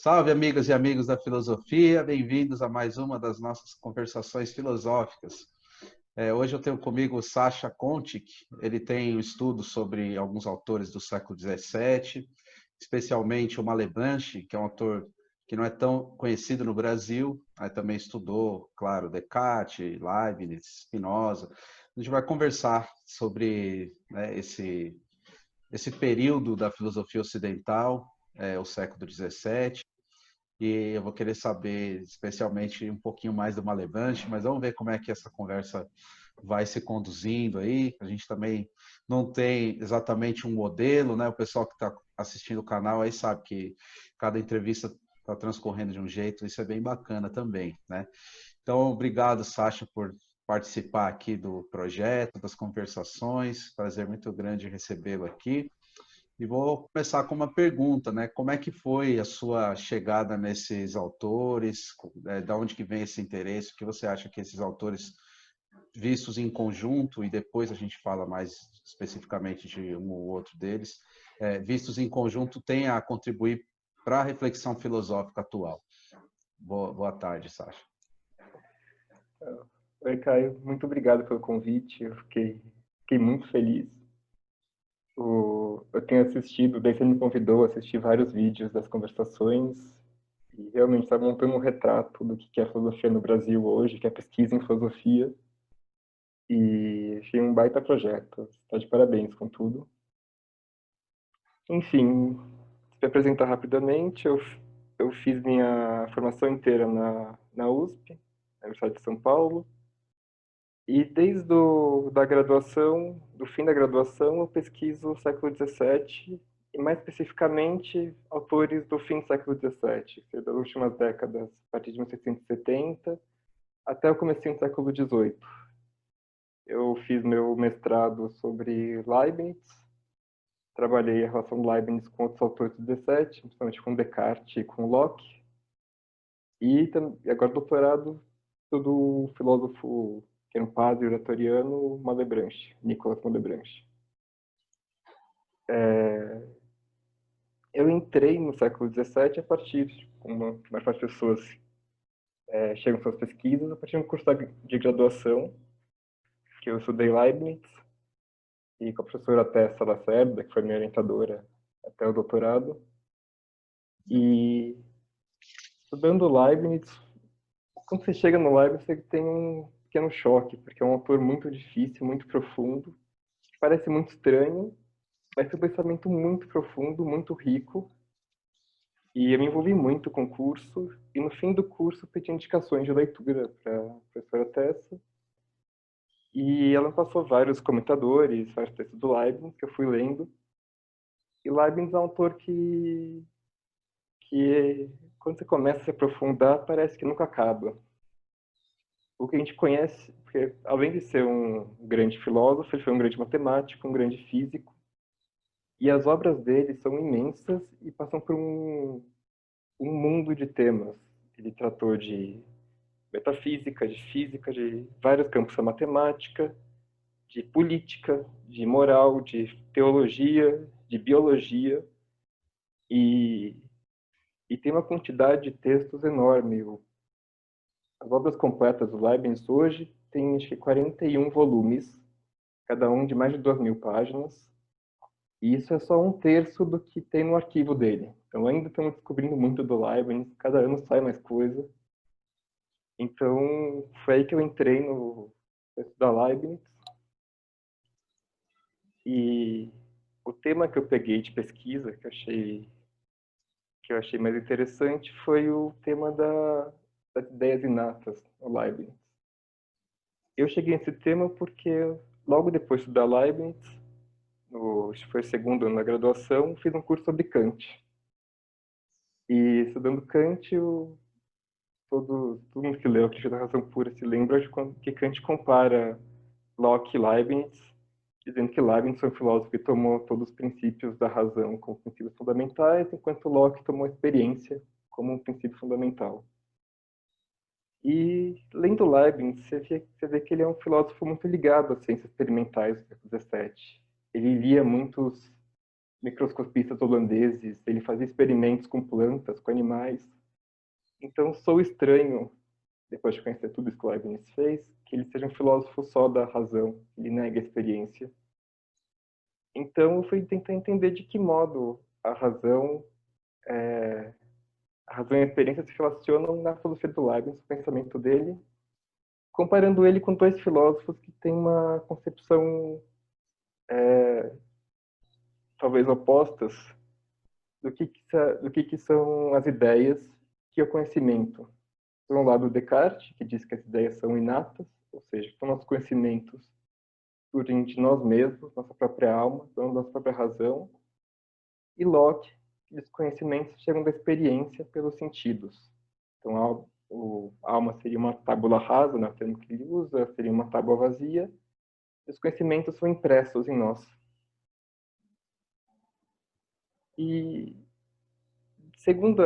Salve, amigas e amigos da filosofia, bem-vindos a mais uma das nossas conversações filosóficas. Hoje eu tenho comigo o Sacha Kontic, ele tem um estudo sobre alguns autores do século XVII, especialmente o Malebranche, que é um autor que não é tão conhecido no Brasil, mas também estudou, claro, Descartes, Leibniz, Spinoza. A gente vai conversar sobre, né, esse período da filosofia ocidental, o século XVII, e eu vou querer saber especialmente um pouquinho mais do Malebranche, mas vamos ver como é que essa conversa vai se conduzindo aí. A gente também não tem exatamente um modelo, né? O pessoal que está assistindo o canal aí sabe que cada entrevista está transcorrendo de um jeito, isso é bem bacana também, né? Então, obrigado, Sacha, por participar aqui do projeto, das conversações. Prazer muito grande recebê-lo aqui. E vou começar com uma pergunta, né? Como é que foi a sua chegada nesses autores? Da onde que vem esse interesse? O que você acha que esses autores, vistos em conjunto, e depois a gente fala mais especificamente de um ou outro deles, vistos em conjunto, têm a contribuir para a reflexão filosófica atual? Boa tarde, Sacha. Oi, Caio. Muito obrigado pelo convite. Eu fiquei muito feliz. Eu tenho assistido, daí você me convidou a assistir vários vídeos das conversações e realmente está montando um retrato do que é a filosofia no Brasil hoje, que é a pesquisa em filosofia. E achei um baita projeto. Está de parabéns com tudo. Enfim, se apresentar rapidamente, eu fiz minha formação inteira na USP, na Universidade de São Paulo. E da graduação, do fim da graduação, eu pesquiso o século XVII e, mais especificamente, autores do fim do século XVII, das últimas décadas, a partir de 1670 até o começo do século XVIII. Eu fiz meu mestrado sobre Leibniz, trabalhei a relação do Leibniz com outros autores do XVII, principalmente com Descartes e com Locke, e agora doutorado do filósofo que era um padre oratoriano, Malebranche, Nicolas Malebranche. Eu entrei no século XVII a partir, como a maior parte das pessoas chegam suas pesquisas, a partir de um curso de graduação, que eu estudei Leibniz, e com a professora Tessa Lacerda, que foi minha orientadora até o doutorado. E estudando Leibniz, quando você chega no Leibniz, você tem um pequeno choque, porque é um autor muito difícil, muito profundo, que parece muito estranho, mas tem um pensamento muito profundo, muito rico. E eu me envolvi muito com o curso, e no fim do curso pedi indicações de leitura para a professora Tessa. E ela passou vários comentadores, vários textos do Leibniz, que eu fui lendo. E Leibniz é um autor que quando você começa a se aprofundar, parece que nunca acaba. O que a gente conhece, porque além de ser um grande filósofo, ele foi um grande matemático, um grande físico. E as obras dele são imensas e passam por um mundo de temas. Ele tratou de metafísica, de física, de vários campos da matemática, de política, de moral, de teologia, de biologia, e, e tem uma quantidade de textos enorme. As obras completas do Leibniz hoje têm, acho que, 41 volumes, cada um de mais de 2.000 páginas, e isso é só um terço do que tem no arquivo dele. Então ainda estamos descobrindo muito do Leibniz, cada ano sai mais coisa. Então foi aí que eu entrei no texto da Leibniz. E o tema que eu peguei de pesquisa, que eu achei mais interessante, foi o tema das ideias inatas no Leibniz. Eu cheguei nesse tema porque logo depois de estudar Leibniz, acho que foi o segundo ano da graduação, fiz um curso sobre Kant. E estudando Kant, todo mundo que leu a Crítica da Razão Pura se lembra de que Kant compara Locke e Leibniz, dizendo que Leibniz foi um filósofo que tomou todos os princípios da razão como princípios fundamentais, enquanto Locke tomou a experiência como um princípio fundamental. E, lendo Leibniz, você vê que ele é um filósofo muito ligado às ciências experimentais do século XVII. Ele lia muitos microscopistas holandeses, ele fazia experimentos com plantas, com animais. Então, sou estranho, depois de conhecer tudo isso que Leibniz fez, que ele seja um filósofo só da razão, ele nega a experiência. Então, eu fui tentar entender de que modo a razão e a experiência se relacionam na filosofia do Leibniz, no pensamento dele, comparando ele com dois filósofos que têm uma concepção talvez opostas do que são as ideias, que é o conhecimento. Por um lado, Descartes, que diz que as ideias são inatas, ou seja, são nossos conhecimentos surgem de nós mesmos, nossa própria alma, nossa própria razão. E Locke, que diz que os conhecimentos chegam da experiência pelos sentidos. Então, a alma seria uma tábula rasa, né, o termo que ele usa, seria uma tábua vazia, e os conhecimentos são impressos em nós. E, segundo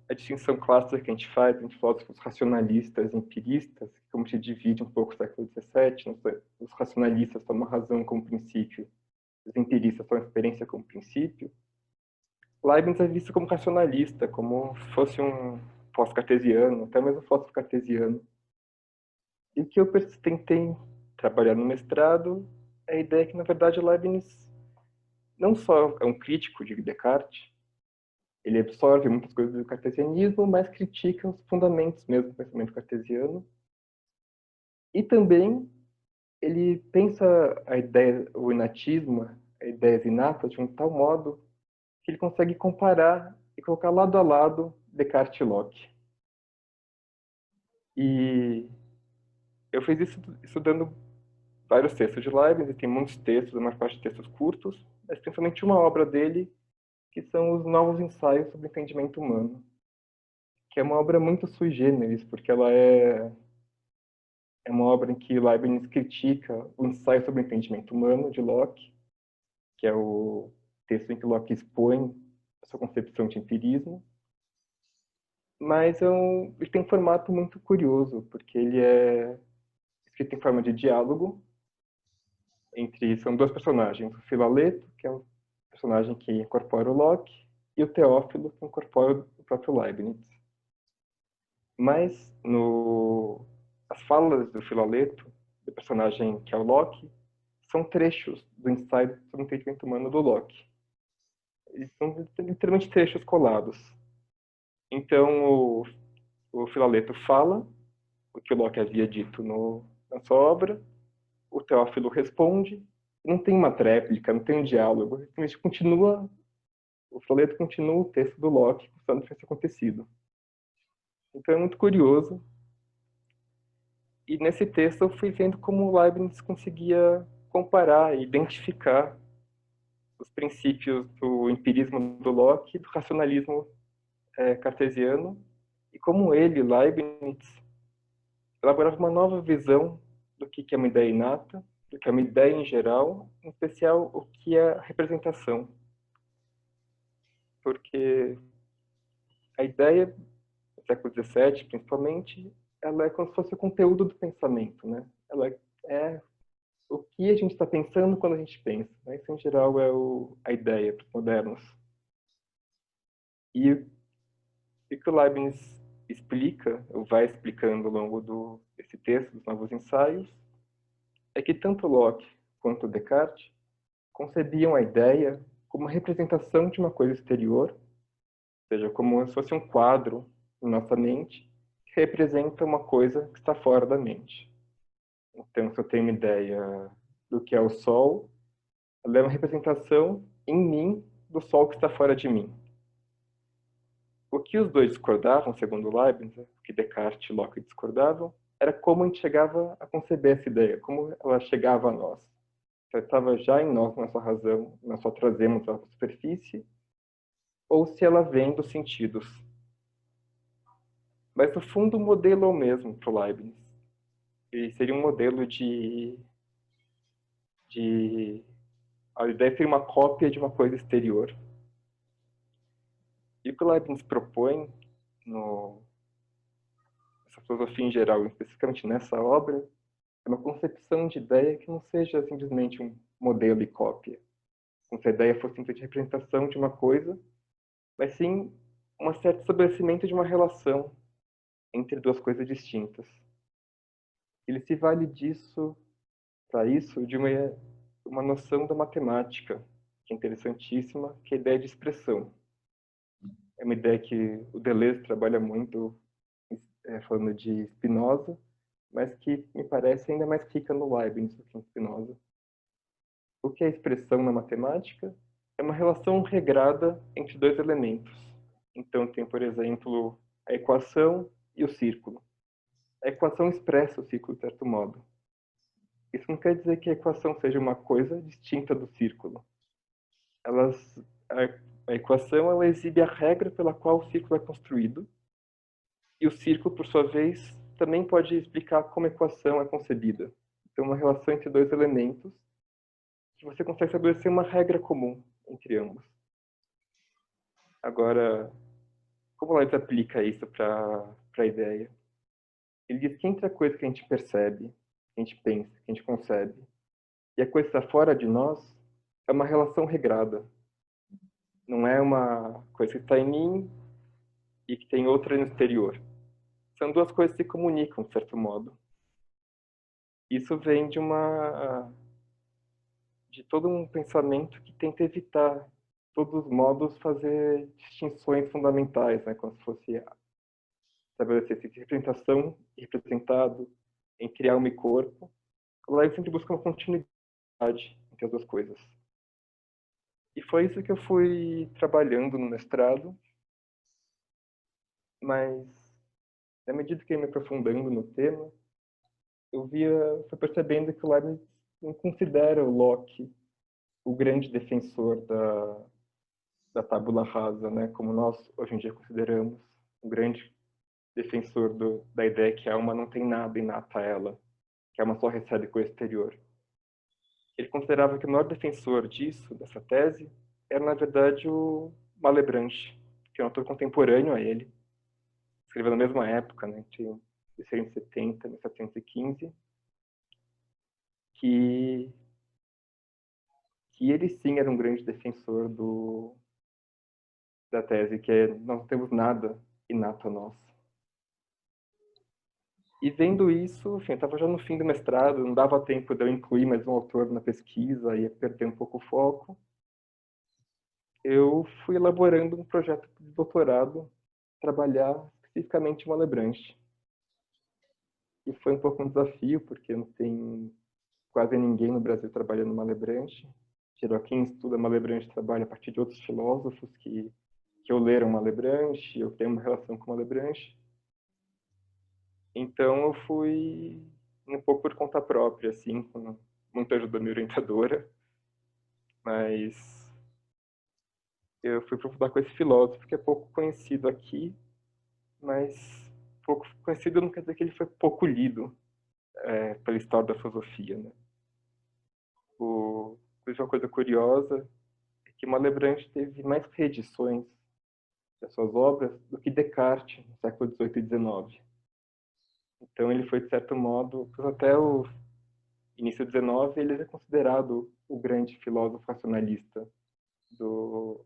a distinção clássica que a gente faz entre filósofos racionalistas e empiristas, como se divide um pouco o século XVII, os racionalistas tomam a razão como princípio, os empiristas tomam a experiência como princípio, Leibniz é visto como racionalista, como se fosse um pós-cartesiano, até mesmo pós-cartesiano. E o que eu tentei trabalhar no mestrado é a ideia que, na verdade, Leibniz não só é um crítico de Descartes, ele absorve muitas coisas do cartesianismo, mas critica os fundamentos mesmo do pensamento cartesiano. E também ele pensa a ideia, o inatismo, a ideias inatas, de um tal modo que ele consegue comparar e colocar lado a lado Descartes e Locke. E eu fiz isso estudando vários textos de Leibniz, tem muitos textos, a maior parte de textos curtos, mas principalmente uma obra dele, que são os Novos Ensaios sobre o Entendimento Humano, que é uma obra muito sui generis, porque ela é uma obra em que Leibniz critica o ensaio sobre o entendimento humano de Locke, que é o texto em que Locke expõe a sua concepção de empirismo, mas ele tem um formato muito curioso, porque ele é escrito em forma de diálogo, são dois personagens, o Filaleto, que é um personagem que incorpora o Locke, e o Teófilo, que incorpora o próprio Leibniz. Mas as falas do Filaleto, do personagem que é o Locke, são trechos do ensaio sobre o entendimento humano do Locke. Eles são literalmente trechos colados. Então, o Filaleto fala o que o Locke havia dito na sua obra, o Teófilo responde, não tem uma tréplica, não tem um diálogo, o Filaleto continua o texto do Locke, como se tivesse acontecido. Então é muito curioso. E nesse texto eu fui vendo como Leibniz conseguia comparar e identificar os princípios do empirismo do Locke e do racionalismo cartesiano, e como ele, Leibniz, elaborava uma nova visão do que é uma ideia inata, do que é uma ideia em geral, em especial o que é representação. Porque a ideia, no século XVII, principalmente, ela é como se fosse o conteúdo do pensamento, né? Ela é o que a gente está pensando quando a gente pensa. Né? Isso, em geral, é a ideia para os modernos. E o que o Leibniz explica, ou vai explicando ao longo desse texto, dos Novos Ensaios, é que tanto Locke quanto Descartes concebiam a ideia como uma representação de uma coisa exterior, ou seja, como se fosse um quadro em nossa mente que representa uma coisa que está fora da mente. Então, se eu tenho uma ideia do que é o Sol, ela é uma representação em mim do Sol que está fora de mim. O que os dois discordavam, segundo Leibniz, o que Descartes e Locke discordavam, era como a gente chegava a conceber essa ideia, como ela chegava a nós. Ela estava já em nós, nossa razão, nós só trazemos ela para a superfície, ou se ela vem dos sentidos. Mas, no fundo, o modelo é o mesmo para o Leibniz. Ele seria um modelo a ideia seria uma cópia de uma coisa exterior. E o que o Leibniz propõe nessa filosofia em geral, especificamente nessa obra, é uma concepção de ideia que não seja simplesmente um modelo e cópia, como se a ideia fosse simplesmente representação de uma coisa, mas sim um certo estabelecimento de uma relação entre duas coisas distintas. Ele se vale disso, para isso, de uma noção da matemática, que é interessantíssima, que é a ideia de expressão. É uma ideia que o Deleuze trabalha muito, falando de Spinoza, mas que me parece ainda mais rica no Leibniz do que em Spinoza. O que é expressão na matemática? É uma relação regrada entre dois elementos. Então tem, por exemplo, a equação e o círculo. A equação expressa o círculo de certo modo. Isso não quer dizer que a equação seja uma coisa distinta do círculo. Elas, a equação ela exibe a regra pela qual o círculo é construído, e o círculo, por sua vez, também pode explicar como a equação é concebida. Então, uma relação entre dois elementos que você consegue estabelecer uma regra comum entre ambos. Agora, como Leibniz aplica isso para a ideia? Ele diz que entre a coisa que a gente percebe, que a gente pensa, que a gente concebe, e a coisa que está fora de nós, é uma relação regrada. Não é uma coisa que está em mim e que tem outra no exterior. São duas coisas que se comunicam, de certo modo. Isso vem de todo um pensamento que tenta evitar, de todos os modos, fazer distinções fundamentais, né? Como se fosse estabelecer representação e representado, entre alma e corpo. Lá eu sempre busco uma continuidade entre as duas coisas. E foi isso que eu fui trabalhando no mestrado, mas à medida que eu ia me aprofundando no tema, fui percebendo que o Leibniz não considera o Locke o grande defensor da tábula rasa, né? Como nós hoje em dia consideramos o grande defensor da ideia que a alma não tem nada inato a ela, que a alma só recebe coisa exterior. Ele considerava que o maior defensor disso, dessa tese, era, na verdade, o Malebranche, que é um autor contemporâneo a ele, escreveu na mesma época, né, entre 1670 e 1715, que ele sim era um grande defensor da tese, que é nós não temos nada inato a nós. E vendo isso, enfim, eu estava já no fim do mestrado, não dava tempo de eu incluir mais um autor na pesquisa, ia perder um pouco o foco. Eu fui elaborando um projeto de doutorado, trabalhar especificamente em Malebranche. E foi um pouco um desafio, porque não tem quase ninguém no Brasil trabalhando Malebranche. Geral, quem estuda Malebranche trabalha a partir de outros filósofos que leram Malebranche, eu tenho uma relação com Malebranche. Então eu fui um pouco por conta própria, assim, com muita ajuda da minha orientadora, mas eu fui aprofundar com esse filósofo que é pouco conhecido aqui, mas pouco conhecido não quer dizer que ele foi pouco lido pela história da filosofia, né? Uma coisa curiosa é que Malebranche teve mais reedições das suas obras do que Descartes no século XVIII e XIX. Então ele foi, de certo modo, até o início do XIX, ele é considerado o grande filósofo racionalista do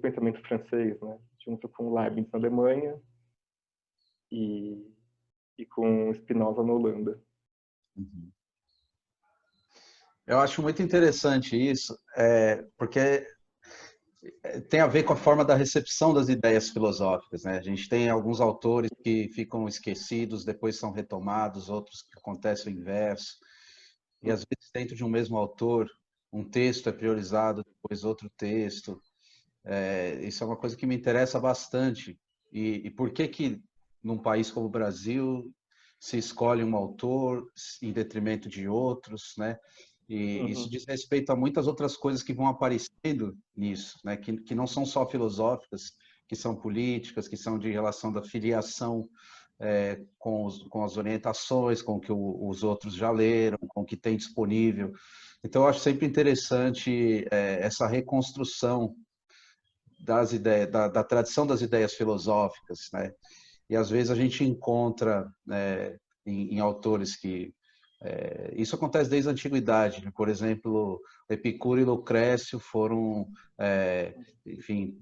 pensamento francês, né? Junto com Leibniz na Alemanha e com Spinoza na Holanda. Uhum. Eu acho muito interessante isso, porque tem a ver com a forma da recepção das ideias filosóficas, né? A gente tem alguns autores que ficam esquecidos, depois são retomados, outros que acontece o inverso. E às vezes dentro de um mesmo autor, um texto é priorizado, depois outro texto. Isso é uma coisa que me interessa bastante. E por que que num país como o Brasil se escolhe um autor em detrimento de outros, né? E isso diz respeito a muitas outras coisas que vão aparecendo nisso, né? Que não são só filosóficas, que são políticas, que são de relação da filiação com as orientações, com o que os outros já leram, com o que tem disponível. Então, eu acho sempre interessante essa reconstrução das ideias, da tradição das ideias filosóficas, né? E às vezes a gente encontra em autores que Isso acontece desde a antiguidade, né? Por exemplo, Epicuro e Lucrécio foram, enfim,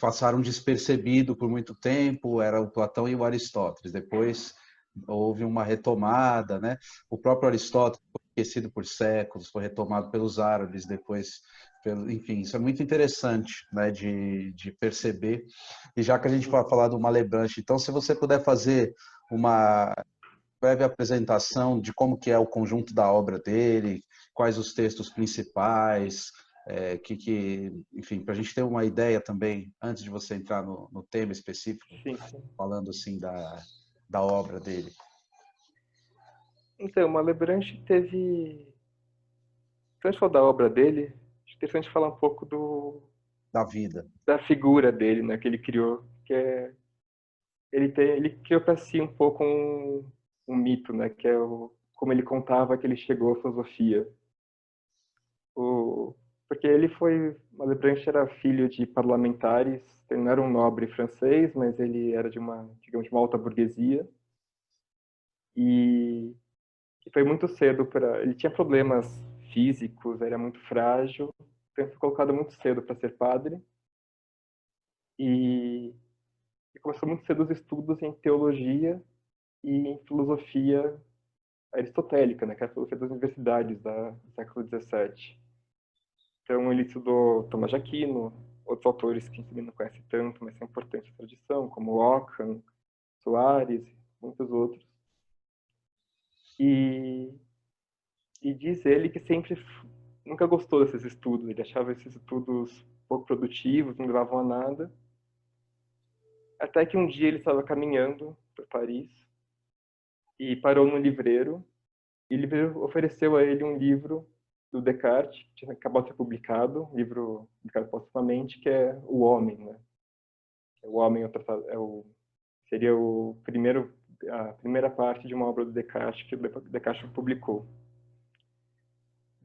passaram despercebido por muito tempo, era o Platão e o Aristóteles. Depois houve uma retomada, né? O próprio Aristóteles foi esquecido por séculos, foi retomado pelos árabes, depois, enfim, isso é muito interessante, né? De perceber. E já que a gente vai falar do Malebranche, então, se você puder fazer uma breve apresentação de como que é o conjunto da obra dele, quais os textos principais, enfim, para a gente ter uma ideia também, antes de você entrar no tema específico, Sim, sim. falando assim da obra dele. Então, Malebranche teve... Se a gente for da obra dele, acho interessante falar um pouco Da vida. da figura dele, né, que ele criou, que é... Ele criou para si um pouco um mito, né, que é como ele contava que ele chegou à filosofia. Porque ele foi... Malebranche era filho de parlamentares, ele não era um nobre francês, mas ele era de uma, digamos, de uma alta burguesia. E foi muito cedo para... Ele tinha problemas físicos, era muito frágil, então ele foi colocado muito cedo para ser padre. E começou muito cedo os estudos em teologia e em filosofia aristotélica, né, que é a filosofia das universidades do século XVII. Então ele estudou Tomás de Aquino, outros autores que a gente não conhece tanto, mas são importantes na tradição, como Ockham, Soares, muitos outros. E diz ele que sempre nunca gostou desses estudos, ele achava esses estudos pouco produtivos, não levavam a nada. Até que um dia ele estava caminhando por Paris e parou no livreiro, e o livreiro ofereceu a ele um livro do Descartes, que tinha acabado de ser publicado, um livro publicado postumamente, que é O Homem, né? O Homem seria a primeira parte de uma obra do Descartes que o Descartes publicou.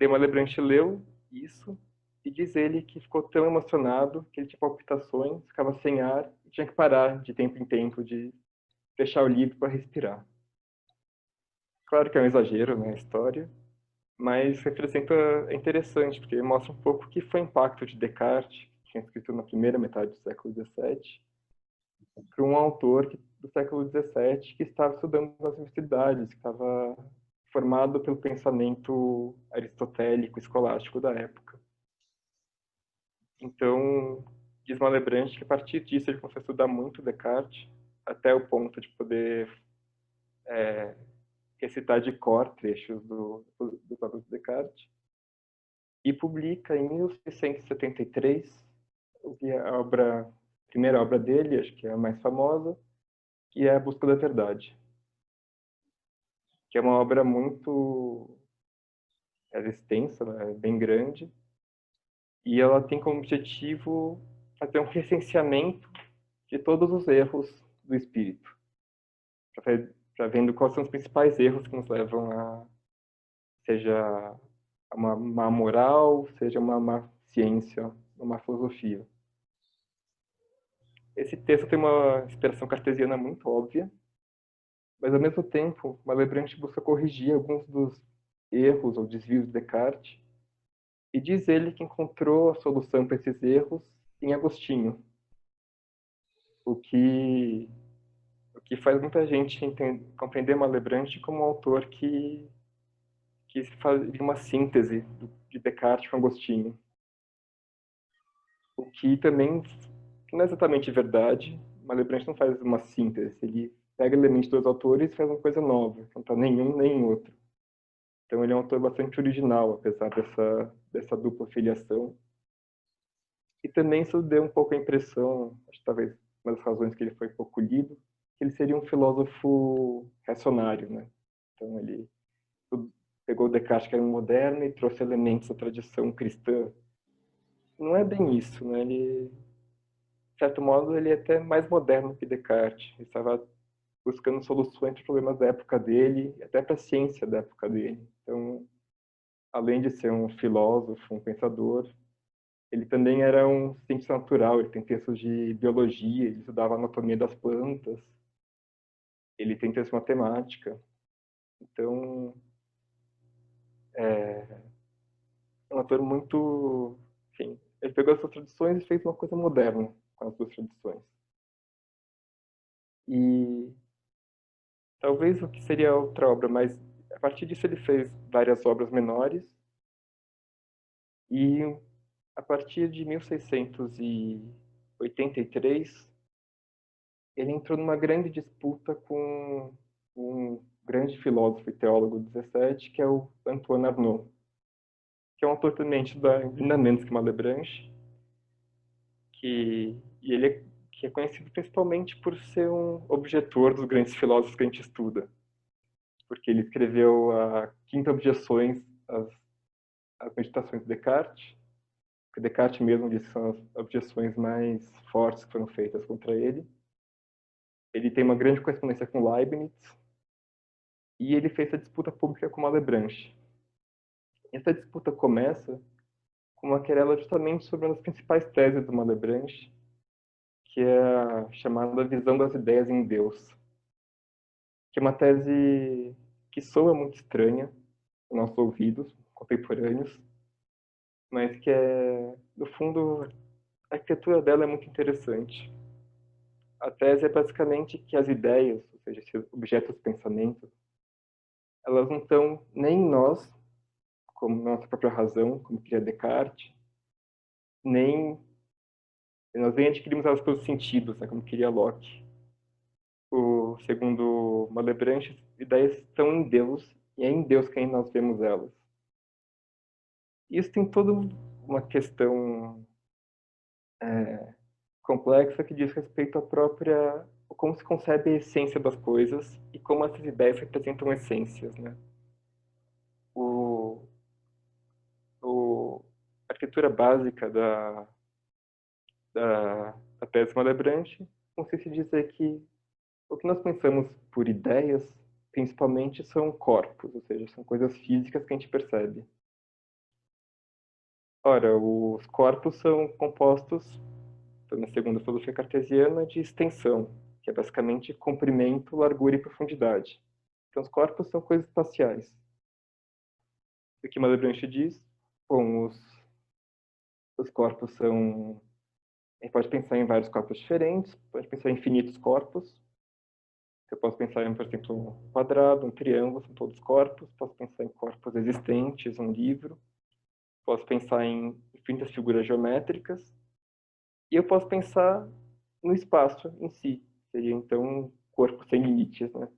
Malebranche leu isso e diz ele que ficou tão emocionado que ele tinha palpitações, ficava sem ar e tinha que parar de tempo em tempo de fechar o livro para respirar. Claro que é um exagero, né, a história, mas representa, é interessante, porque mostra um pouco o que foi o impacto de Descartes, que tinha escrito na primeira metade do século XVII, para um autor do século XVII que estava estudando nas universidades, que estava formado pelo pensamento aristotélico, escolástico da época. Então, diz Malebranche que a partir disso ele começou a estudar muito Descartes, até o ponto de poder recitar de cor trechos dos obras de Descartes, e publica em 1673 a primeira obra dele, acho que é a mais famosa, que é A Busca da Verdade, que é uma obra muito extensa, né, bem grande, e ela tem como objetivo fazer um recenseamento de todos os erros do espírito, para vendo quais são os principais erros que nos levam seja uma má moral, seja uma má ciência, uma filosofia. Esse texto tem uma inspiração cartesiana muito óbvia, mas ao mesmo tempo, Malebranche busca corrigir alguns dos erros ou desvios de Descartes, e diz ele que encontrou a solução para esses erros em Agostinho, o que faz muita gente compreender Malebranche como um autor que fazia uma síntese de Descartes com Agostinho. O que também não é exatamente verdade. Malebranche não faz uma síntese, ele pega elementos dos autores e faz uma coisa nova, não está nenhum nem outro. Então ele é um autor bastante original, apesar dessa dupla filiação. E também isso deu um pouco a impressão, acho que talvez uma das razões que ele foi pouco lido, que ele seria um filósofo reacionário, né? Então ele pegou o Descartes, que era um moderno, e trouxe elementos da tradição cristã. Não é bem isso, né? Ele, de certo modo, ele é até mais moderno que Descartes. Ele estava buscando soluções para problemas da época dele, até para a ciência da época dele. Então, além de ser um filósofo, um pensador, ele também era um cientista natural. Ele tem textos de biologia, ele estudava a anatomia das plantas, ele tem textos de matemática. Então, É um autor muito... Enfim, ele pegou as suas tradições e fez uma coisa moderna com as suas tradições. E talvez o que seria outra obra, mas a partir disso ele fez várias obras menores e a partir de 1683 ele entrou numa grande disputa com um grande filósofo e teólogo do 17, que é o Antoine Arnauld, que é um autor também estudar ainda menos que Malebranche, e ele que é conhecido principalmente por ser um objetor dos grandes filósofos que a gente estuda, porque ele escreveu a Quinta Objeções às Meditações de Descartes, que Descartes mesmo disse que são as objeções mais fortes que foram feitas contra ele. Ele tem uma grande correspondência com Leibniz, e ele fez a disputa pública com Malebranche. Essa disputa começa com uma querela justamente sobre uma das principais teses do Malebranche, que é a chamada visão das ideias em Deus, que é uma tese que soa muito estranha aos nossos ouvidos contemporâneos, mas que no fundo, a arquitetura dela é muito interessante. A tese é basicamente que as ideias, ou seja, esses objetos de pensamento, elas não estão nem em nós, como nossa própria razão, como queria Descartes, nem nós nem adquirimos elas pelos sentidos, né, como queria Locke. Segundo Malebranche, as ideias estão em Deus, e é em Deus que nós vemos elas. Isso tem toda uma questão complexa que diz respeito à própria... como se concebe a essência das coisas e como essas ideias representam essências, né? O, a arquitetura básica da tese Malebranche consiste em dizer que o que nós pensamos por ideias, principalmente, são corpos, ou seja, são coisas físicas que a gente percebe. Ora, os corpos são compostos, na segunda filosofia cartesiana, de extensão, que é basicamente comprimento, largura e profundidade. Então, os corpos são coisas espaciais. O que Malebranche diz, bom, os corpos são... A gente pode pensar em vários corpos diferentes, pode pensar em infinitos corpos. Eu posso pensar em, por exemplo, um quadrado, um triângulo, são todos corpos. Posso pensar em corpos existentes, um livro. Posso pensar em infinitas figuras geométricas. E eu posso pensar no espaço em si. Seria, então, um corpo sem limites, né?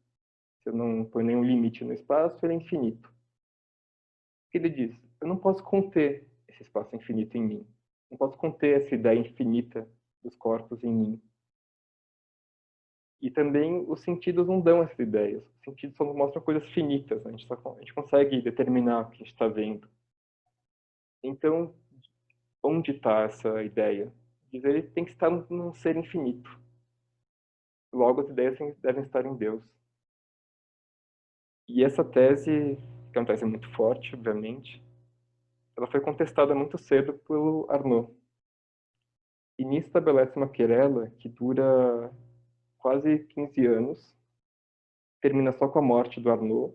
Se eu não ponho nenhum limite no espaço, ele é infinito. O que ele diz? Eu não posso conter esse espaço infinito em mim. Não posso conter essa ideia infinita dos corpos em mim. E também os sentidos não dão essas ideias. Os sentidos só mostram coisas finitas. Né? A gente consegue determinar o que a gente está vendo. Então, onde está essa ideia? Dizer ele tem que estar num ser infinito. Logo, as ideias devem estar em Deus. E essa tese, que é uma tese muito forte, obviamente, ela foi contestada muito cedo pelo Arnauld. E nisso estabelece uma querela que dura quase 15 anos, termina só com a morte do Arnauld,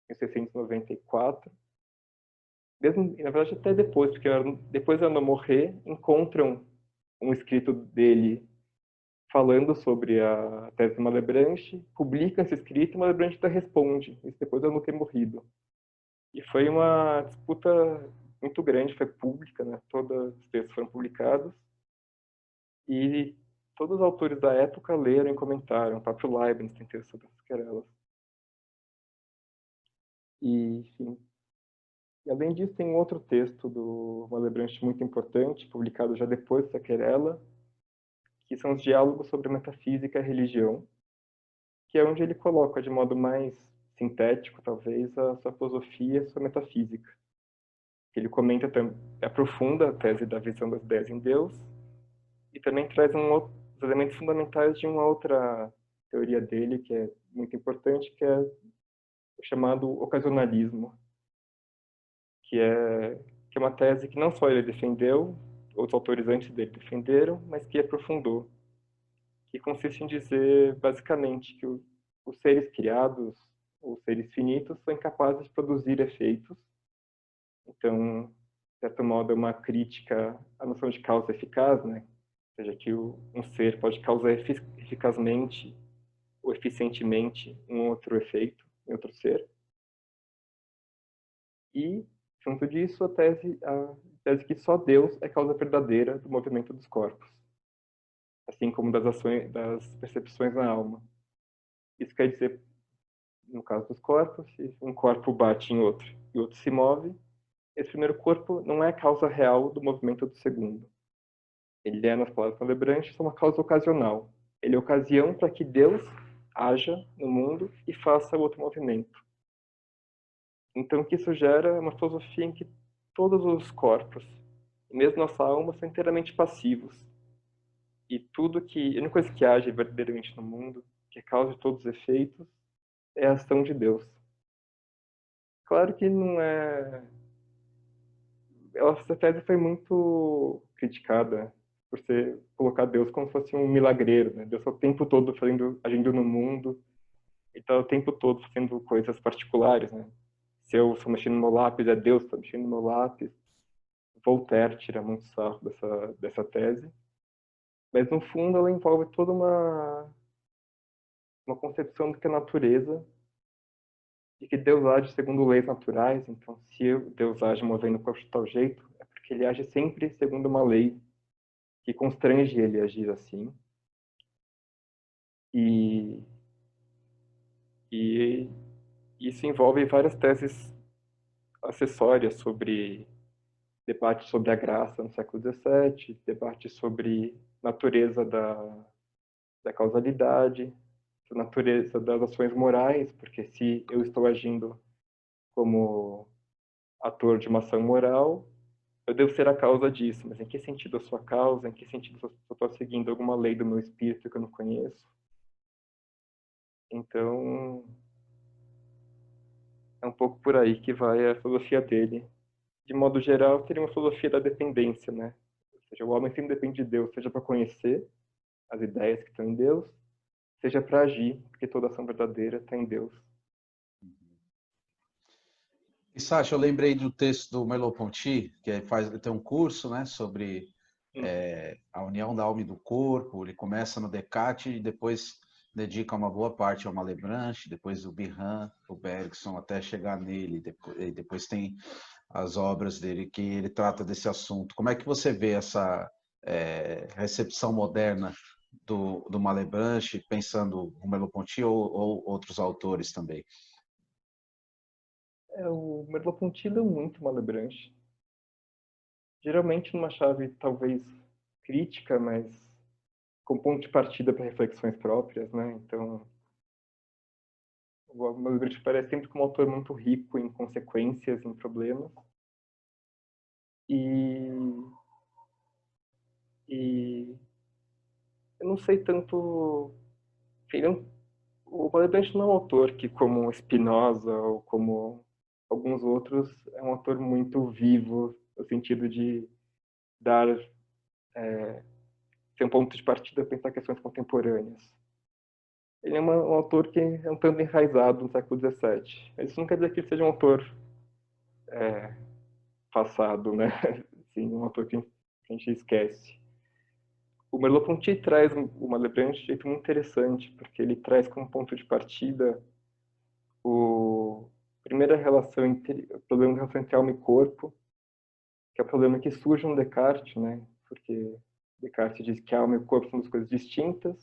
em 1694. Mesmo, na verdade, até depois, porque depois de Arnauld morrer, encontram um escrito dele falando sobre a tese de Malebranche, publicam esse escrito e Malebranche até responde, isso depois de Arnauld ter morrido. E foi uma disputa muito grande, foi pública, né? Todos os textos foram publicados. E todos os autores da época leram e comentaram. O próprio Leibniz tem texto sobre essas querelas. E, enfim. E, além disso, tem um outro texto do Malebranche muito importante, publicado já depois dessa querela, que são os diálogos sobre metafísica e religião, que é onde ele coloca, de modo mais sintético, talvez, a sua filosofia, a sua metafísica. Ele comenta, aprofunda a tese da visão das ideias em Deus, e também traz os elementos fundamentais de uma outra teoria dele, que é muito importante, que é o chamado ocasionalismo, que é uma tese que não só ele defendeu, outros autores antes dele defenderam, mas que aprofundou, que consiste em dizer, basicamente, que os seres criados, os seres finitos, são incapazes de produzir efeitos. Então, de certo modo, é uma crítica à noção de causa eficaz, né? Ou seja, que um ser pode causar eficazmente ou eficientemente um outro efeito em outro ser. E, junto disso, a tese que só Deus é a causa verdadeira do movimento dos corpos, assim como das ações, das percepções na alma. Isso quer dizer, no caso dos corpos, se um corpo bate em outro e outro se move, esse primeiro corpo não é a causa real do movimento do segundo. Ele é, nas palavras de Lebranche, uma causa ocasional. Ele é ocasião para que Deus haja no mundo e faça o outro movimento. Então, o que isso gera é uma filosofia em que todos os corpos, mesmo nossa alma, são inteiramente passivos. E a única coisa que age verdadeiramente no mundo, que é causa de todos os efeitos, é a ação de Deus. Claro que não é... Essa tese foi muito criticada por colocar Deus como se fosse um milagreiro, né? Deus está o tempo todo agindo no mundo, e está o tempo todo fazendo coisas particulares, né? Se eu estou mexendo no meu lápis, é Deus que está mexendo no meu lápis. Voltaire tira muito sarro dessa tese, mas no fundo ela envolve toda uma concepção do que é natureza, de que Deus age segundo leis naturais. Então, se Deus age movendo o corpo de tal jeito, é porque ele age sempre segundo uma lei que constrange ele a agir assim. E, e isso envolve várias teses acessórias sobre debate sobre a graça no século XVII, debate sobre natureza da causalidade, a natureza das ações morais, porque se eu estou agindo como ator de uma ação moral, eu devo ser a causa disso, mas em que sentido eu sou a causa? Em que sentido eu estou seguindo alguma lei do meu espírito que eu não conheço? Então, é um pouco por aí que vai a filosofia dele. De modo geral, seria uma filosofia da dependência, né? Ou seja, o homem sempre depende de Deus, seja para conhecer as ideias que estão em Deus, seja para agir, porque toda ação verdadeira está em Deus. E Sacha, eu lembrei do texto do Merleau-Ponty, tem um curso, né, sobre a união da alma e do corpo. Ele começa no Descartes e depois dedica uma boa parte ao Malebranche, depois o Bihan, o Bergson, até chegar nele. Depois tem as obras dele que ele trata desse assunto. Como é que você vê essa recepção moderna do Malebranche, pensando o Merleau-Ponty ou outros autores também? O Merleau-Ponty leu muito Malebranche. Geralmente numa chave talvez crítica, mas com ponto de partida para reflexões próprias, né? Então, o Malebranche parece sempre como um autor muito rico em consequências, em problemas. E, e eu não sei tanto... O Malebranche não é um autor que, como Spinoza ou como alguns outros, é um autor muito vivo, no sentido de dar ser um ponto de partida para pensar questões contemporâneas. Ele é um autor que é um tanto enraizado no século XVII. Isso não quer dizer que ele seja um autor passado, né? Assim, um autor que a gente esquece. O Merleau-Ponty traz uma Malebranche de jeito muito interessante, porque ele traz como ponto de partida a primeira relação o problema da relação entre alma e corpo, que é o problema que surge no Descartes, né? Porque Descartes diz que a alma e o corpo são duas coisas distintas,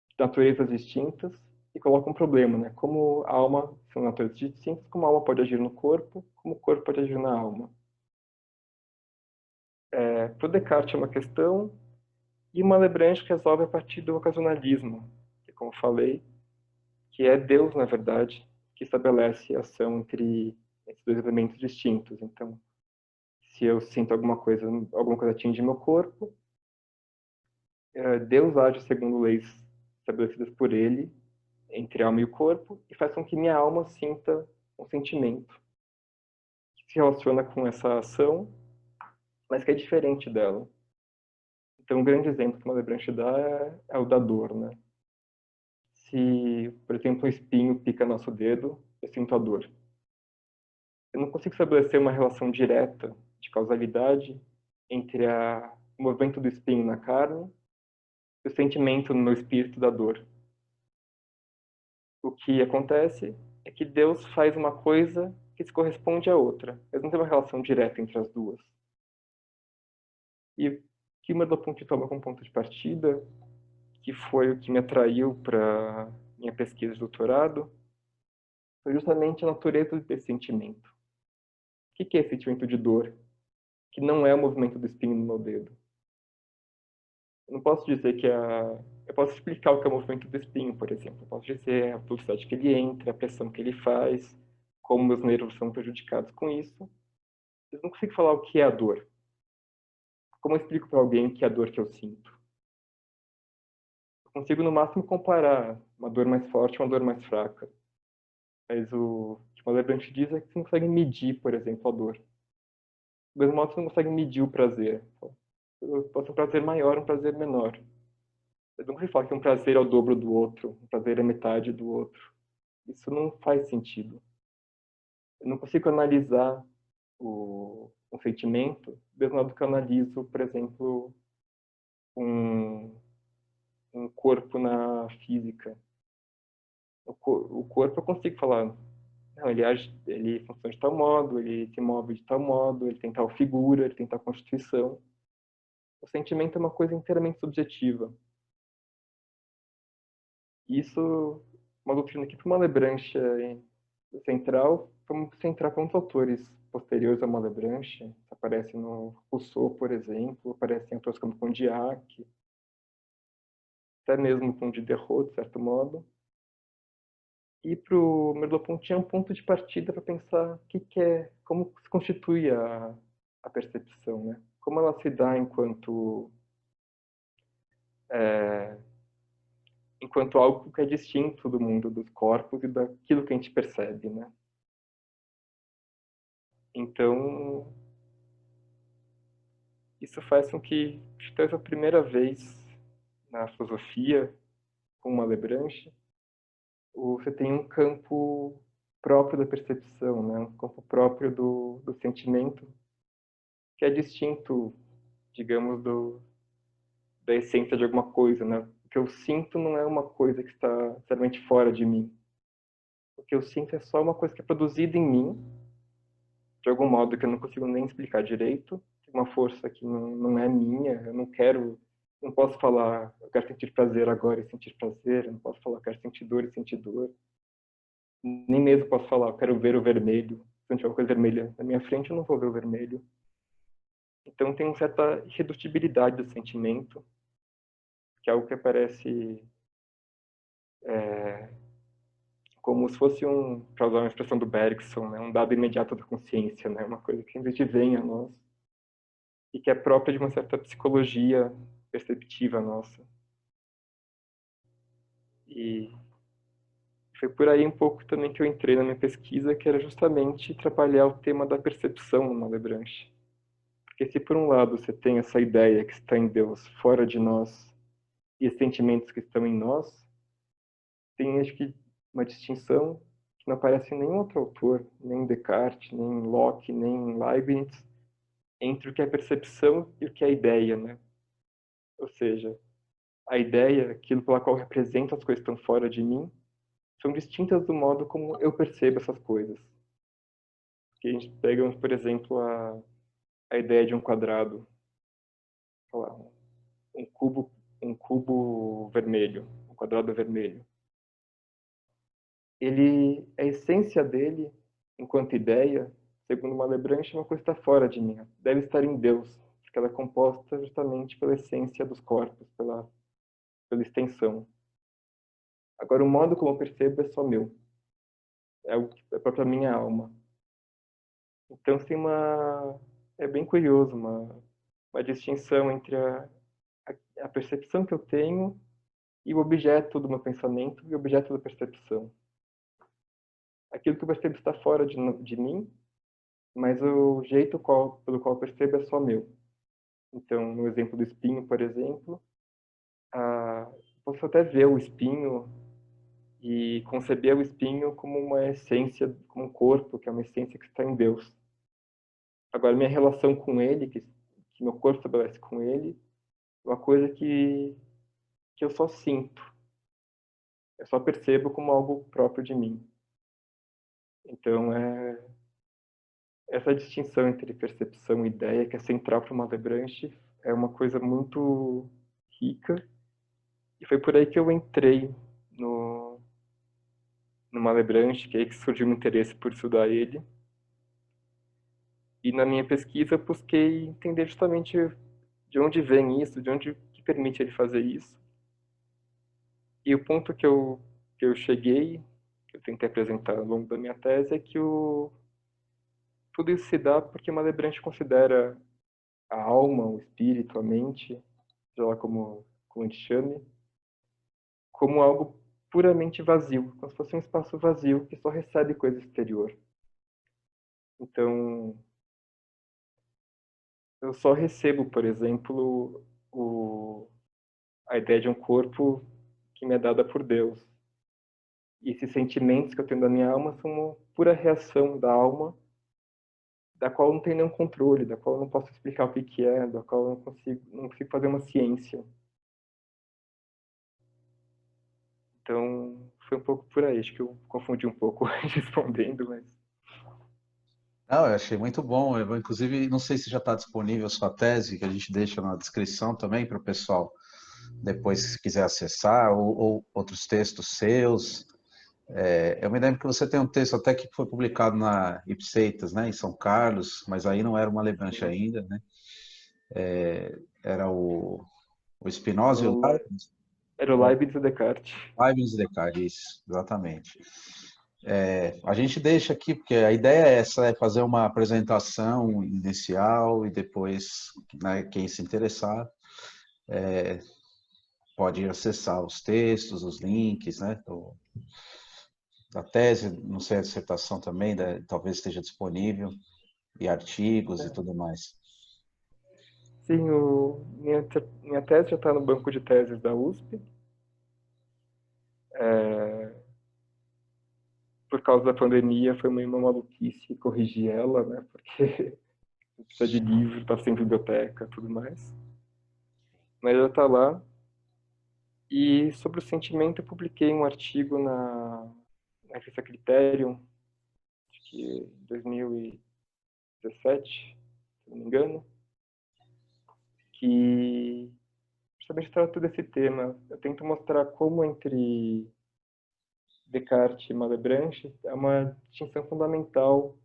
de naturezas distintas, e coloca um problema, né? Como a alma são naturezas distintas, como a alma pode agir no corpo, como o corpo pode agir na alma. Para o Descartes é uma questão, e uma Malebranche resolve a partir do ocasionalismo, que, como falei, que é Deus, na verdade, que estabelece a ação entre esses dois elementos distintos. Então, se eu sinto alguma coisa atinge meu corpo, Deus age segundo leis estabelecidas por ele, entre a alma e o corpo, e faz com que minha alma sinta um sentimento que se relaciona com essa ação, mas que é diferente dela. Então, um grande exemplo que uma Malebranche dá é o da dor, né? Se, por exemplo, um espinho pica nosso dedo, eu sinto a dor. Eu não consigo estabelecer uma relação direta de causalidade entre o movimento do espinho na carne e o sentimento no meu espírito da dor. O que acontece é que Deus faz uma coisa que se corresponde à outra, mas não tem uma relação direta entre as duas. E o que Merleau-Ponty toma como ponto de partida, que foi o que me atraiu para minha pesquisa de doutorado, foi justamente a natureza desse sentimento. O que é esse sentimento de dor? Que não é o movimento do espinho no meu dedo. Eu não posso dizer que eu posso explicar o que é o movimento do espinho, por exemplo. Eu posso dizer a velocidade que ele entra, a pressão que ele faz, como meus nervos são prejudicados com isso. Eu não consigo falar o que é a dor. Como eu explico para alguém o que é a dor que eu sinto? Eu consigo, no máximo, comparar uma dor mais forte e uma dor mais fraca. Mas o que o Malebranche diz é que você não consegue medir, por exemplo, a dor. Do mesmo modo, você não consegue medir o prazer. Pode ser um prazer maior, um prazer menor. Eu não consigo falar que um prazer é o dobro do outro, um prazer é metade do outro. Isso não faz sentido. Eu não consigo analisar um sentimento do mesmo modo que eu analiso, por exemplo, um, um corpo na física. O corpo eu consigo falar, não, ele age, ele funciona de tal modo, ele se move de tal modo, ele tem tal figura, ele tem tal constituição. O sentimento é uma coisa inteiramente subjetiva. Isso, uma doutrina que para uma Malebranche central, vamos centrar com os autores posteriores a Malebranche, aparece no Rousseau, por exemplo, aparece em autores como Condillac, até mesmo com Diderot, de certo modo. E para o Merleau-Ponty é um ponto de partida para pensar como se constitui a percepção, né? Como ela se dá é, enquanto algo que é distinto do mundo dos corpos e daquilo que a gente percebe, né? Então, isso faz com que, talvez a primeira vez na filosofia, com Malebranche, você tem um campo próprio da percepção, né? Um campo próprio do sentimento, que é distinto, digamos, da essência de alguma coisa, né? O que eu sinto não é uma coisa que está necessariamente fora de mim. O que eu sinto é só uma coisa que é produzida em mim, de algum modo que eu não consigo nem explicar direito, uma força que não é minha, eu não posso falar, eu quero sentir prazer agora e sentir prazer, eu não posso falar, eu quero sentir dor e sentir dor. Nem mesmo posso falar, eu quero ver o vermelho. Se não tiver uma coisa vermelha na minha frente, eu não vou ver o vermelho. Então tem uma certa irredutibilidade do sentimento, que é algo que aparece como se fosse para usar uma expressão do Bergson, né, um dado imediato da consciência, né, uma coisa que simplesmente vem a nós e que é própria de uma certa psicologia perceptiva nossa. E foi por aí um pouco também que eu entrei na minha pesquisa, que era justamente trabalhar o tema da percepção no Malebranche. Porque se por um lado você tem essa ideia que está em Deus fora de nós e os sentimentos que estão em nós, tem acho que uma distinção que não aparece em nenhum outro autor, nem Descartes, nem Locke, nem Leibniz, entre o que é percepção e o que é ideia, né? Ou seja, a ideia, aquilo pela qual represento as coisas que estão fora de mim, são distintas do modo como eu percebo essas coisas. Que a gente pega, por exemplo, a ideia de um quadrado, sei lá, um cubo vermelho, um quadrado vermelho. A essência dele, enquanto ideia, segundo Malebranche, é uma coisa que está fora de mim. Deve estar em Deus, porque ela é composta justamente pela essência dos corpos, pela extensão. Agora, o modo como eu percebo é só meu. É algo que é próprio da minha alma. Então, tem é bem curioso, uma distinção entre a percepção que eu tenho e o objeto do meu pensamento e o objeto da percepção. Aquilo que eu percebo está fora de mim, mas o jeito pelo qual eu percebo é só meu. Então, no exemplo do espinho, por exemplo, posso até ver o espinho e conceber o espinho como uma essência, como um corpo, que é uma essência que está em Deus. Agora, minha relação com ele, que meu corpo estabelece com ele, é uma coisa que eu só sinto, eu só percebo como algo próprio de mim. Então, essa distinção entre percepção e ideia, que é central para o Malebranche, é uma coisa muito rica, e foi por aí que eu entrei no Malebranche, que é aí que surgiu o interesse por estudar ele. E na minha pesquisa eu busquei entender justamente de onde vem isso, de onde que permite ele fazer isso. E o ponto que eu cheguei, que eu tentei apresentar ao longo da minha tese, é que tudo isso se dá porque Malebranche considera a alma, o espírito, a mente, seja lá como a gente chame, como algo puramente vazio, como se fosse um espaço vazio que só recebe coisa exterior. Então, eu só recebo, por exemplo, a ideia de um corpo que me é dada por Deus. E esses sentimentos que eu tenho da minha alma são uma pura reação da alma, da qual eu não tenho nenhum controle, da qual eu não posso explicar o que que é, da qual eu não consigo fazer uma ciência. Então, foi um pouco por aí. Acho que eu confundi um pouco respondendo, mas... Não, eu achei muito bom. Eu, inclusive, não sei se já está disponível a sua tese, que a gente deixa na descrição também para o pessoal depois, se quiser acessar, ou outros textos seus. Eu me lembro que você tem um texto até que foi publicado na Ipseitas, né, em São Carlos, mas aí não era uma Lebranche Sim. ainda, né? Era o Spinoza e o Leibniz. Era o Leibniz e o Descartes. Leibniz e Descartes, isso, exatamente. A gente deixa aqui, porque a ideia é essa, é fazer uma apresentação inicial e depois, né, quem se interessar pode acessar os textos, os links, né, da tese, não sei a dissertação também, né, talvez esteja disponível, e artigos e tudo mais. Sim, minha tese já está no banco de teses da USP. Por causa da pandemia, foi meio uma maluquice corrigir ela, né? Porque precisa de livro, está sem biblioteca tudo mais. Mas ela está lá. E sobre o sentimento, eu publiquei um artigo na revista Criterion, acho que em 2017, se não me engano, que justamente trata desse tema. Eu tento mostrar como entre Descartes e Malebranche é uma distinção fundamental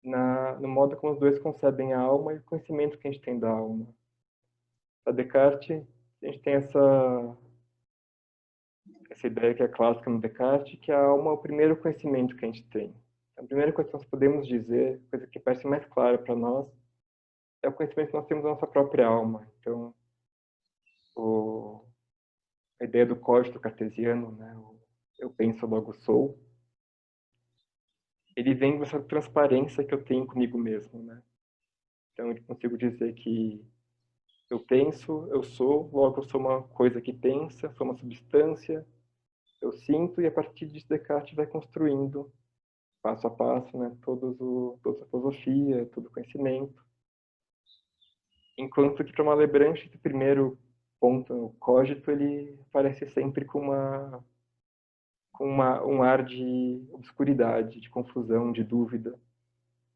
no modo como os dois concebem a alma e o conhecimento que a gente tem da alma. Para Descartes, a gente tem essa ideia que é clássica no Descartes, que a alma é o primeiro conhecimento que a gente tem. A primeira coisa que nós podemos dizer, a coisa que parece mais clara para nós, é o conhecimento que nós temos da nossa própria alma. Então, a ideia do cogito cartesiano, né, eu penso, logo sou, ele vem dessa transparência que eu tenho comigo mesmo, né? Então, eu consigo dizer que eu penso, eu sou, logo eu sou uma coisa que pensa, sou uma substância, eu sinto, e a partir disso Descartes vai construindo, passo a passo, né, toda a filosofia, todo o conhecimento. Enquanto que para Malebranche, esse primeiro ponto, o cogito, ele aparece sempre um ar de obscuridade, de confusão, de dúvida.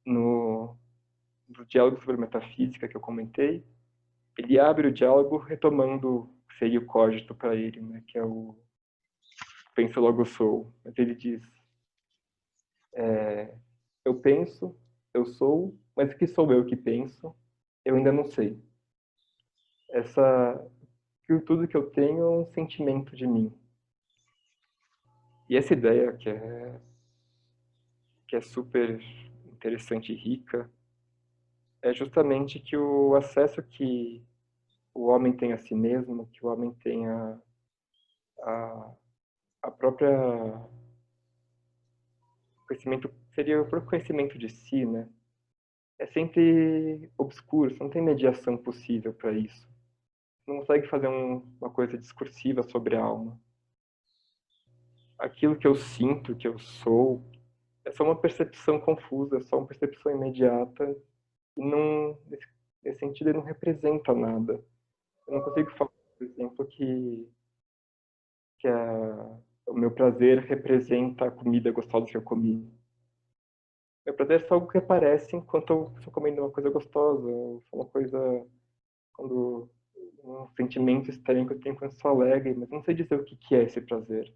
No diálogo sobre metafísica que eu comentei, ele abre o diálogo retomando o que seria o cogito para ele, né, que é o penso logo sou. Mas ele diz, eu penso, eu sou, mas o que sou eu que penso, eu ainda não sei. Que tudo que eu tenho é um sentimento de mim. E essa ideia que é super interessante e rica é justamente que o acesso que o homem tem a si mesmo, que o homem tem a, a própria conhecimento, seria o próprio conhecimento de si, né? É sempre obscuro, você não tem mediação possível para isso. Você não consegue fazer uma coisa discursiva sobre a alma. aquilo que eu sinto, que eu sou, é só uma percepção confusa, é só uma percepção imediata, e não, nesse sentido, ele não representa nada. Eu não consigo falar, por exemplo, o meu prazer representa a comida gostosa que eu comi. Meu prazer é só algo que aparece enquanto eu estou comendo uma coisa gostosa, ou uma coisa, quando um sentimento estranho que eu tenho quando eu sou alegre, mas não sei dizer o que que é esse prazer.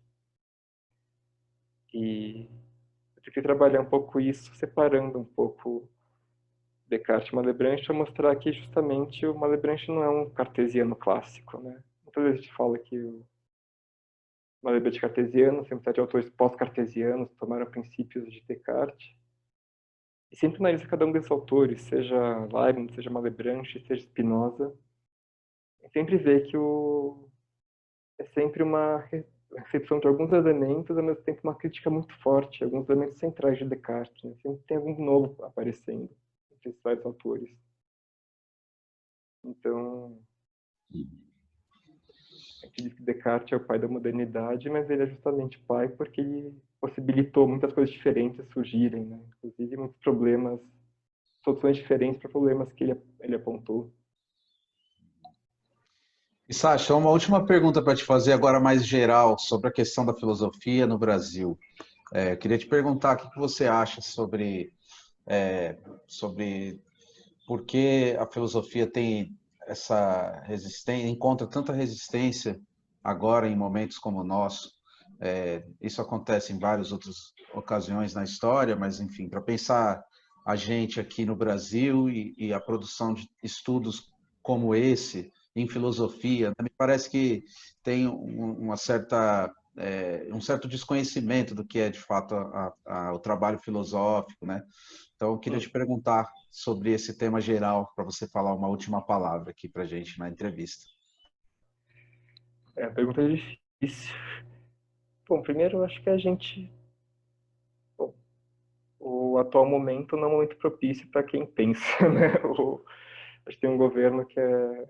E eu tenho que trabalhar um pouco isso, separando um pouco Descartes e Malebranche, para mostrar que justamente o Malebranche não é um cartesiano clássico, né? Muitas vezes a gente fala que o Malebranche é cartesiano, sempre de autores pós-cartesianos tomaram princípios de Descartes. E sempre analisa cada um desses autores, seja Leibniz, seja Malebranche, seja Spinoza, e sempre vê que é sempre uma recepção de alguns elementos, ao mesmo tempo uma crítica muito forte, alguns elementos centrais de Descartes, né? Sempre tem algum novo aparecendo entre esses vários autores. Então, a gente diz que Descartes é o pai da modernidade, mas ele é justamente pai porque ele possibilitou muitas coisas diferentes surgirem, né? Inclusive muitos problemas, soluções diferentes para problemas que ele apontou. E Sasha, uma última pergunta para te fazer agora mais geral sobre a questão da filosofia no Brasil. Eu queria te perguntar o que você acha sobre por que a filosofia tem essa resistência, encontra tanta resistência agora em momentos como o nosso. Isso acontece em várias outras ocasiões na história, mas enfim, para pensar a gente aqui no Brasil e a produção de estudos como esse em filosofia, me parece que tem uma certa um certo desconhecimento do que é de fato o trabalho filosófico, né? Então, eu queria te perguntar sobre esse tema geral, para você falar uma última palavra aqui para a gente na entrevista. A pergunta é difícil. Bom, primeiro eu acho que bom, o atual momento não é um momento propício para quem pensa, né? Acho que tem um governo que é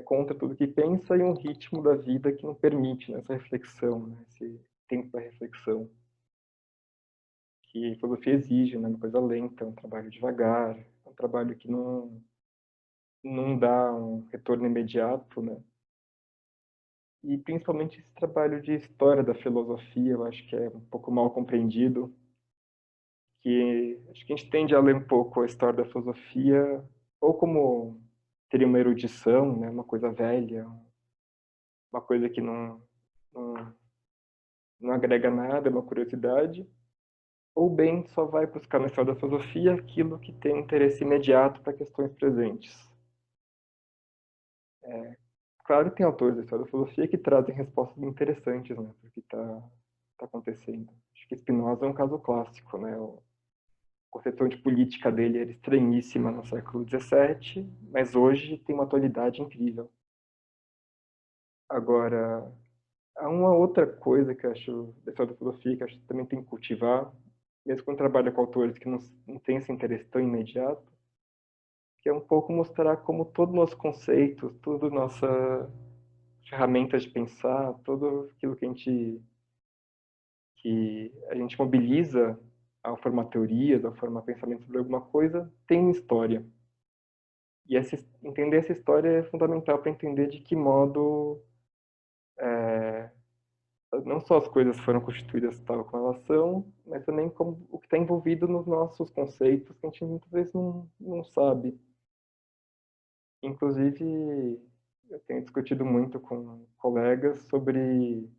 contra tudo que pensa e um ritmo da vida que não permite, né, essa reflexão, né, esse tempo para reflexão, que a filosofia exige, né, uma coisa lenta, um trabalho devagar, um trabalho que não dá um retorno imediato, né? E principalmente esse trabalho de história da filosofia, eu acho que é um pouco mal compreendido, que acho que a gente tende a ler um pouco a história da filosofia ou como teria uma erudição, né, uma coisa velha, uma coisa que não, não agrega nada, é uma curiosidade, ou bem só vai buscar na história da filosofia aquilo que tem interesse imediato para questões presentes. Claro que tem autores da história da filosofia que trazem respostas interessantes, né, para o que tá acontecendo. Acho que Spinoza é um caso clássico, né? A concepção de política dele era estranhíssima no século XVII, mas hoje tem uma atualidade incrível. Agora, há uma outra coisa que eu acho da história da filosofia que eu acho que também tem que cultivar, mesmo quando trabalha com autores que não têm esse interesse tão imediato, que é um pouco mostrar como todo o nosso conceito, toda nossa ferramenta de pensar, tudo aquilo que a gente mobiliza ao formar teorias, ao formar pensamento sobre alguma coisa, tem uma história. E entender essa história é fundamental para entender de que modo não só as coisas foram constituídas tal como elas são, mas também como o que está envolvido nos nossos conceitos, que a gente muitas vezes não sabe. Inclusive, eu tenho discutido muito com colegas sobre,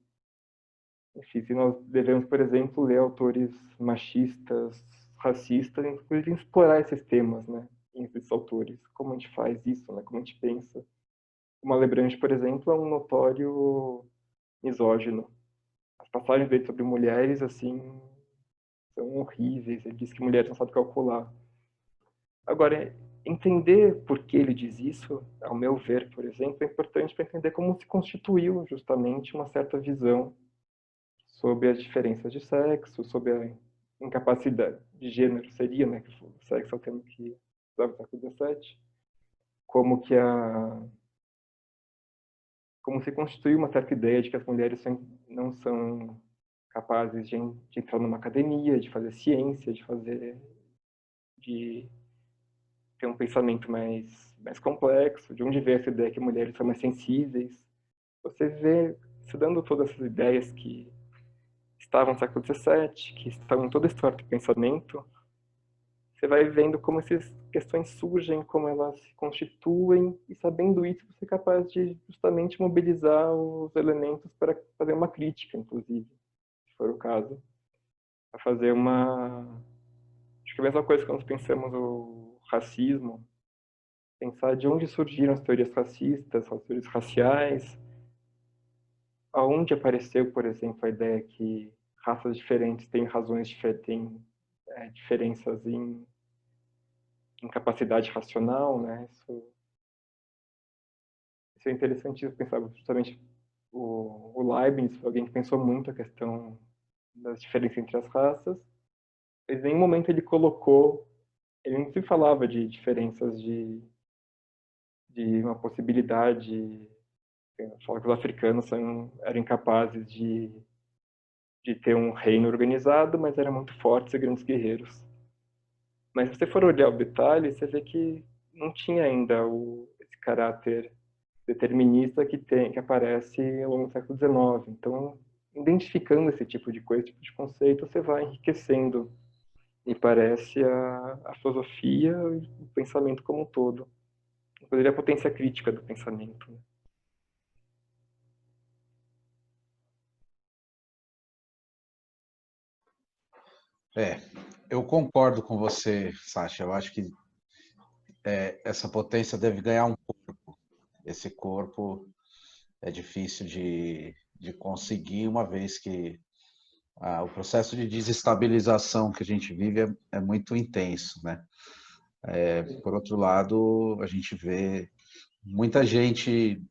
enfim, se nós devemos, por exemplo, ler autores machistas, racistas, inclusive explorar esses temas, né, em esses autores. Como a gente faz isso, né, como a gente pensa. O Malebranche, por exemplo, é um notório misógino. As passagens dele sobre mulheres, assim, são horríveis. Ele diz que mulheres não sabem calcular. Agora, entender por que ele diz isso, ao meu ver, por exemplo, é importante para entender como se constituiu justamente uma certa visão sobre as diferenças de sexo, sobre a incapacidade de gênero, seria, né, que o sexo é o termo que usava no século XVII, como que como se constitui uma certa ideia de que as mulheres não são capazes de entrar numa academia, de fazer ciência, de ter um pensamento mais complexo, de onde vem essa ideia que mulheres são mais sensíveis. Você vê, estudando todas essas ideias que estavam no século XVII, que estão em toda a história do pensamento, você vai vendo como essas questões surgem, como elas se constituem, e sabendo isso, você é capaz de justamente mobilizar os elementos para fazer uma crítica, inclusive, se for o caso. Para fazer uma... Acho que é a mesma coisa que nós pensamos o racismo, pensar de onde surgiram as teorias racistas, as teorias raciais, aonde apareceu, por exemplo, a ideia que raças diferentes têm têm diferenças em capacidade racional, né? Isso é interessante pensar. Justamente o Leibniz foi alguém que pensou muito a questão das diferenças entre as raças, mas em nenhum momento ele não se falava de diferenças de uma possibilidade. Falar que os africanos eram incapazes de ter um reino organizado, mas eram muito fortes e grandes guerreiros. Mas se você for olhar o detalhe, você vê que não tinha ainda esse caráter determinista que aparece ao longo do século XIX. Então, identificando esse tipo de coisa, esse tipo de conceito, você vai enriquecendo, me parece, a filosofia e o pensamento como um todo. Inclusive a potência crítica do pensamento, né? Eu concordo com você, Sasha. Eu acho que essa potência deve ganhar um corpo. Esse corpo é difícil de conseguir, uma vez que o processo de desestabilização que a gente vive é muito intenso, né? Por outro lado, a gente vê muita gente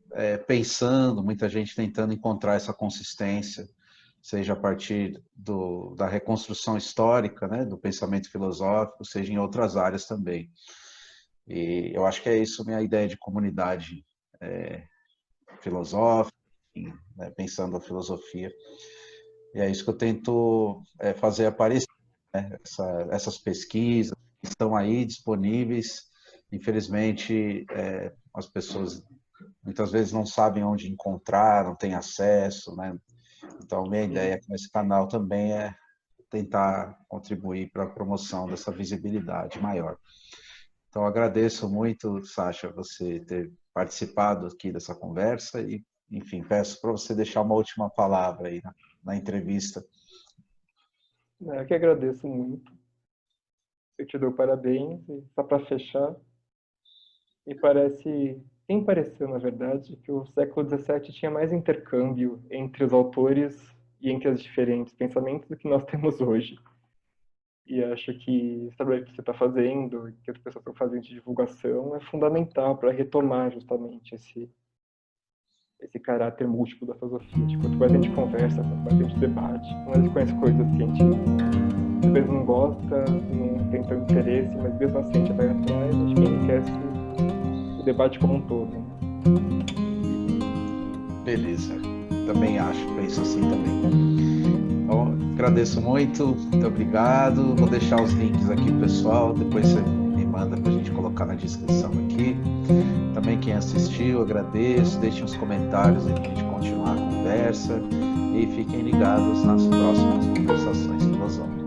pensando, muita gente tentando encontrar essa consistência, seja a partir da reconstrução histórica, né, do pensamento filosófico, seja em outras áreas também. E eu acho que é isso a minha ideia de comunidade filosófica, né, pensando a filosofia. E é isso que eu tento fazer aparecer, né, essas pesquisas que estão aí disponíveis. Infelizmente, as pessoas muitas vezes não sabem onde encontrar, não têm acesso, né? Então, minha ideia com esse canal também é tentar contribuir para a promoção dessa visibilidade maior. Então, agradeço muito, Sasha, você ter participado aqui dessa conversa e, enfim, peço para você deixar uma última palavra aí na entrevista. Eu que agradeço muito. Eu te dou parabéns. E só para fechar, quem pareceu, na verdade, que o século XVII tinha mais intercâmbio entre os autores e entre os diferentes pensamentos do que nós temos hoje. E acho que esse trabalho que você está fazendo, que as pessoas estão fazendo de divulgação, é fundamental para retomar justamente esse caráter múltiplo da filosofia. Tipo, quanto mais a gente conversa, quanto mais a gente debate, quanto mais a gente conhece coisas que a gente às vezes não gosta, não tem tanto interesse, mas mesmo assim a gente vai atrás, acho que enriquece o debate como um todo. Beleza, também acho, penso assim também. Então, agradeço muito obrigado. Vou deixar os links aqui, pessoal, depois você me manda para a gente colocar na descrição aqui. Também quem assistiu, agradeço, deixem os comentários aí para a gente continuar a conversa e fiquem ligados nas próximas conversações filosóficas.